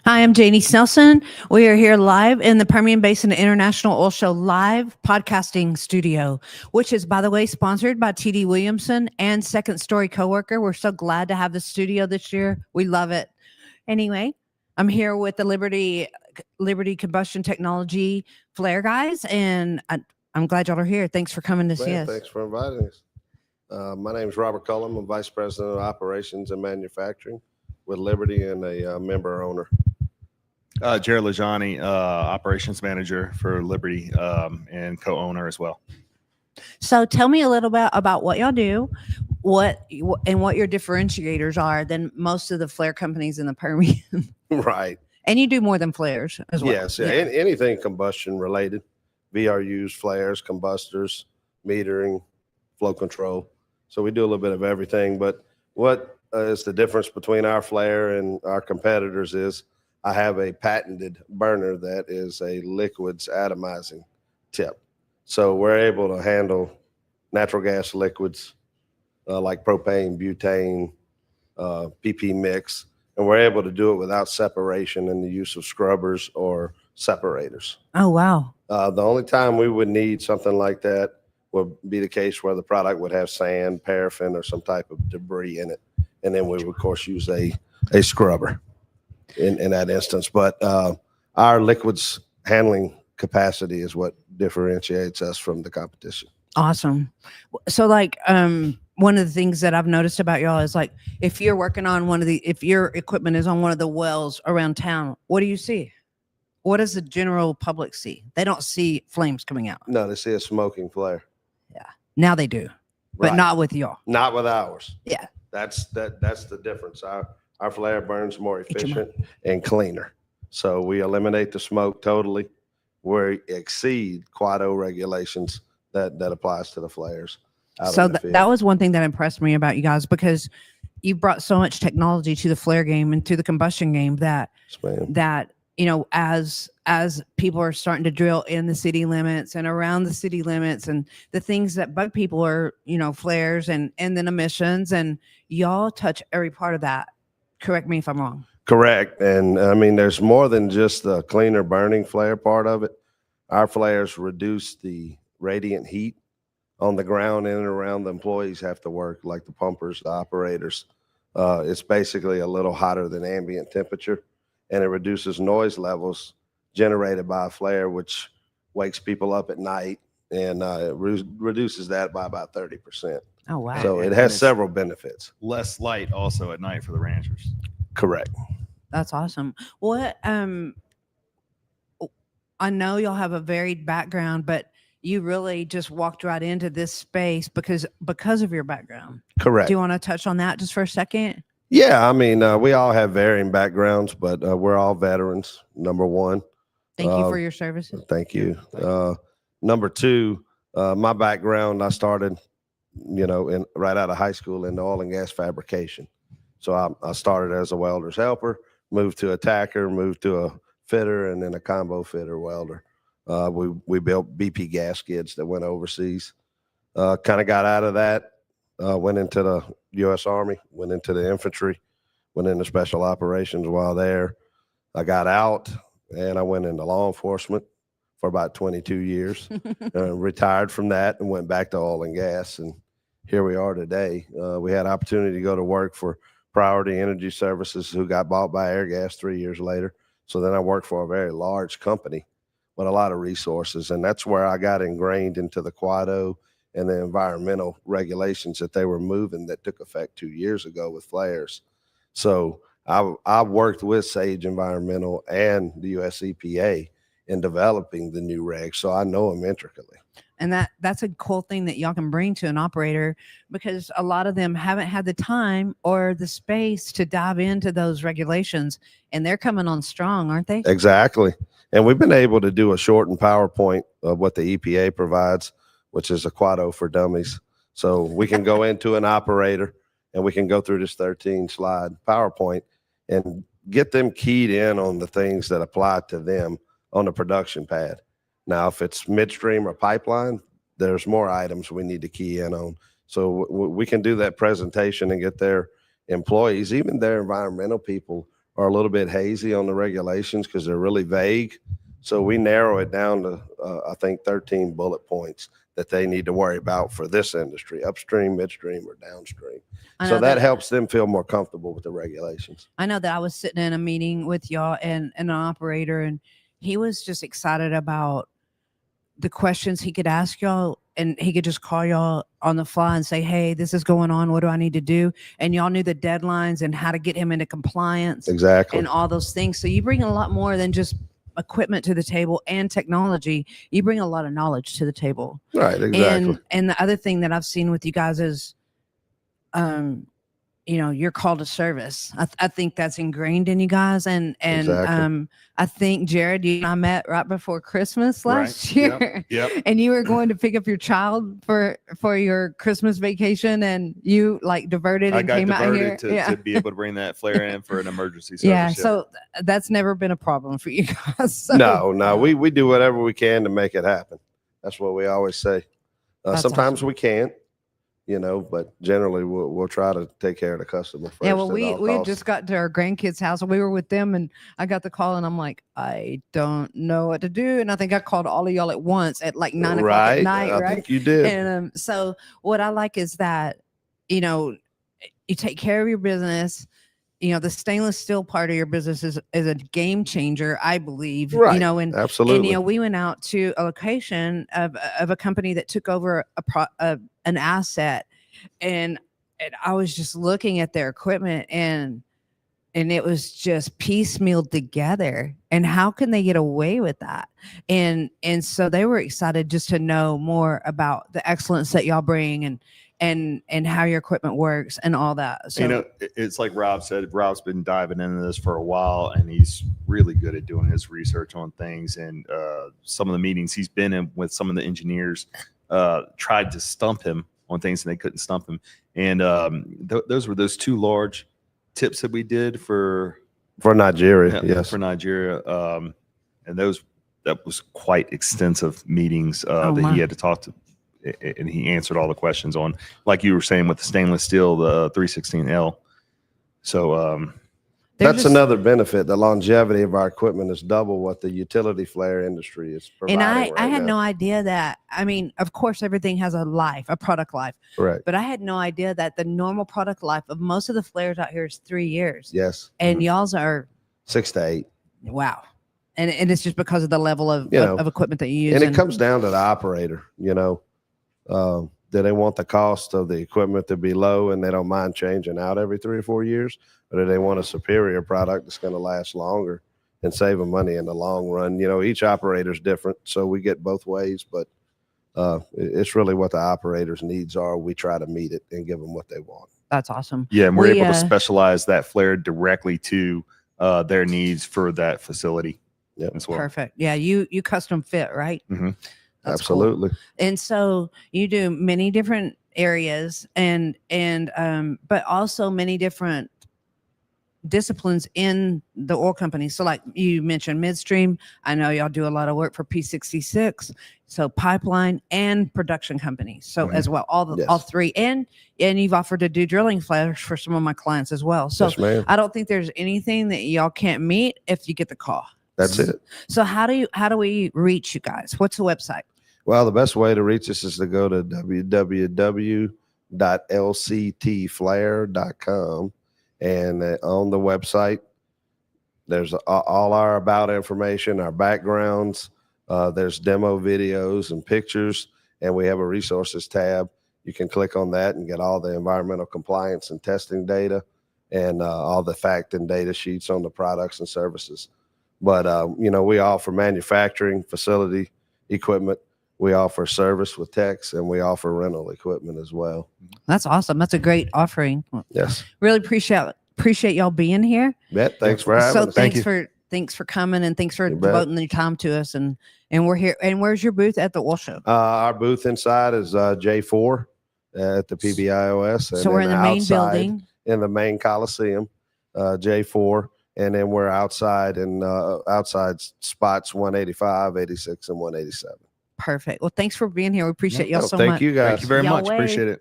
Hi, I'm Janie Snelson. We are here live in the Permian Basin International Oil Show live podcasting studio, which is, by the way, sponsored by TD Williamson and Second Story Coworker. We're so glad to have the studio this year. We love it. Anyway, I'm here with the Liberty Combustion Technology Flare guys, and I'm glad y'all are here. Thanks for coming to see us. Thanks for inviting us. My name is Robert CULLUM. I'm Vice President of Operations and Manufacturing with Liberty and a member owner. JARROD LAJAUNIE, Operations Manager for Liberty and co-owner as well. So tell me a little bit about what y'all do, what your differentiators are than most of the flare companies in the Permian. Right. And you do more than flares as well. Yes. Yeah. Anything combustion related, VRUs, flares, combustors, metering, flow control. So we do a little bit of everything. But what is the difference between our flare and our competitors is I have a patented burner that is a liquids atomizing tip. So we're able to handle natural gas liquids like propane, butane, PP mix, and we're able to do it without separation and the use of scrubbers or separators. Oh, wow. The only time we would need something like that would be the case where the product would have sand, paraffin, or some type of debris in it. And then we would, of course, use a scrubber in that instance. But our liquids handling capacity is what differentiates us from the competition. Awesome. So like one of the things that I've noticed about y'all is like if you're working on if your equipment is on one of the wells around town, what do you see? What does the general public see? They don't see flames coming out. No, they see a smoking flare. Yeah. Now they do, but Right. not with y'all. Not with ours. Yeah. That's the difference. Our flare burns more efficient and cleaner. So we eliminate the smoke totally. We exceed QUADO regulations that applies to the flares. So that was one thing that impressed me about you guys, because you brought so much technology to the flare game and to the combustion game that you know, as people are starting to drill in the city limits and around the city limits, and the things that bug people are, you know, flares and then emissions, and y'all touch every part of that. Correct me if I'm wrong. Correct. And I mean, there's more than just the cleaner burning flare part of it. Our flares reduce the radiant heat on the ground in and around the employees have to work, like the pumpers, the operators. It's basically a little hotter than ambient temperature, and it reduces noise levels generated by a flare, which wakes people up at night, and it reduces that by about 30%. Oh, wow. So it has several benefits. Less light also at night for the ranchers. Correct. That's awesome. What I know y'all have a varied background, but you really just walked right into this space because of your background. Correct. Do you want to touch on that just for a second? Yeah, I mean, we all have varying backgrounds, but we're all veterans, number one. Thank you for your services. Thank you. Number two, my background, I started, you know, right out of high school in oil and gas fabrication. So I started as a welder's helper, moved to a tacker, moved to a fitter, and then a combo fitter welder. We built BP gas skids that went overseas. Kind of got out of that, went into the U.S. Army, went into the infantry, went into special operations while there. I got out and I went into law enforcement for about 22 years, retired from that and went back to oil and gas. And here we are today. We had opportunity to go to work for Priority Energy Services, who got bought by Airgas 3 years later. So then I worked for a very large company with a lot of resources. And that's where I got ingrained into the QUADO and the environmental regulations that they were moving that took effect 2 years ago with flares. So I worked with Sage Environmental and the US EPA in developing the new regs. So I know them intricately. And that's a cool thing that y'all can bring to an operator, because a lot of them haven't had the time or the space to dive into those regulations, and they're coming on strong, aren't they? Exactly. And we've been able to do a shortened PowerPoint of what the EPA provides, which is a QUADO for dummies. So we can go into an operator and we can go through this 13-slide PowerPoint and get them keyed in on the things that apply to them on the production pad. Now, if it's midstream or pipeline, there's more items we need to key in on. So we can do that presentation and get their employees, even their environmental people, are a little bit hazy on the regulations because they're really vague. So we narrow it down to, I think, 13 bullet points that they need to worry about for this industry, upstream, midstream, or downstream. So that helps them feel more comfortable with the regulations. I know that I was sitting in a meeting with y'all and an operator, and he was just excited about the questions he could ask y'all, and he could just call y'all on the fly and say, hey, this is going on. What do I need to do? And y'all knew the deadlines and how to get him into compliance. Exactly. And all those things. So you bring a lot more than just equipment to the table and technology. You bring a lot of knowledge to the table. Right, exactly. And the other thing that I've seen with you guys is, you know, your call to service. I think that's ingrained in you guys. And Exactly. I think Jared, you and I met right before Christmas last year. Yep. And you were going to pick up your child for your Christmas vacation, and you like diverted and came out here to be able to bring that flare in for an emergency service. Yeah. So that's never been a problem for you guys. So, No, we do whatever we can to make it happen. That's what we always say. Sometimes we can't, you know, but generally we'll try to take care of the customer first. Yeah, well, we had just got to our grandkids' house and we were with them, and I got the call and I'm like, I don't know what to do. And I think I called all of y'all at once at like 9 o'clock at night, right? I think you did. And so what I like is that, you know, you take care of your business. You know, the stainless steel part of your business is a game changer, I believe. Right. You know, and absolutely. And you know, we went out to a location of a company that took over an asset, and I was just looking at their equipment, and it was just piecemealed together. And how can they get away with that? And so they were excited just to know more about the excellence that y'all bring, and how your equipment works and all that. So, you know, it's like Rob said, Rob's been diving into this for a while, and he's really good at doing his research on things. And some of the meetings he's been in with some of the engineers tried to stump him on things, and they couldn't stump him. And those were those 2 large tips that we did for Nigeria. Yes. For Nigeria. And that was quite extensive meetings that he had to talk to. And he answered all the questions on, like you were saying, with the stainless steel, the 316L. So that's another benefit. The longevity of our equipment is double what the utility flare industry is providing. And I had no idea that. I mean, of course, everything has a life, a product life. Right. But I had no idea that the normal product life of most of the flares out here is 3 years. Yes. And y'all's are 6 to 8. Wow. And it's just because of the level of equipment that you use. And it comes down to the operator, you know. Do they want the cost of the equipment to be low and they don't mind changing out every 3 or 4 years? Or do they want a superior product that's going to last longer and save them money in the long run? You know, each operator is different, so we get both ways, but it's really what the operator's needs are. We try to meet it and give them what they want. That's awesome. Yeah, and we're able to specialize that flare directly to their needs for that facility. Yeah, as well. Perfect. Yeah, you custom fit, right? Mm-hmm. Absolutely. Cool. And so you do many different areas and but also many different disciplines in the oil company. So like you mentioned midstream, I know y'all do a lot of work for P66, so pipeline and production companies. So as well, all 3. And you've offered to do drilling flares for some of my clients as well. So yes, I don't think there's anything that y'all can't meet if you get the call. That's it. So how do we reach you guys? What's the website? Well, the best way to reach us is to go to www.lctflare.com. And on the website, there's all our about information, our backgrounds. There's demo videos and pictures, and we have a resources tab. You can click on that and get all the environmental compliance and testing data and all the fact and data sheets on the products and services. But, you know, we offer manufacturing facility equipment. We offer service with techs, and we offer rental equipment as well. That's awesome. That's a great offering. Yes. Really appreciate y'all being here. Thanks for having us. Thanks for coming, and thanks for devoting your time to us. And we're here. And where's your booth at the oil show? Our booth inside is J4 at the Pbios. And so we're in the main building. In the main Coliseum, J4. And then we're outside in outside spots 185, 86, and 187. Perfect. Well, thanks for being here. We appreciate y'all so much. Thank you guys. Thank you very much. Wave. Appreciate it.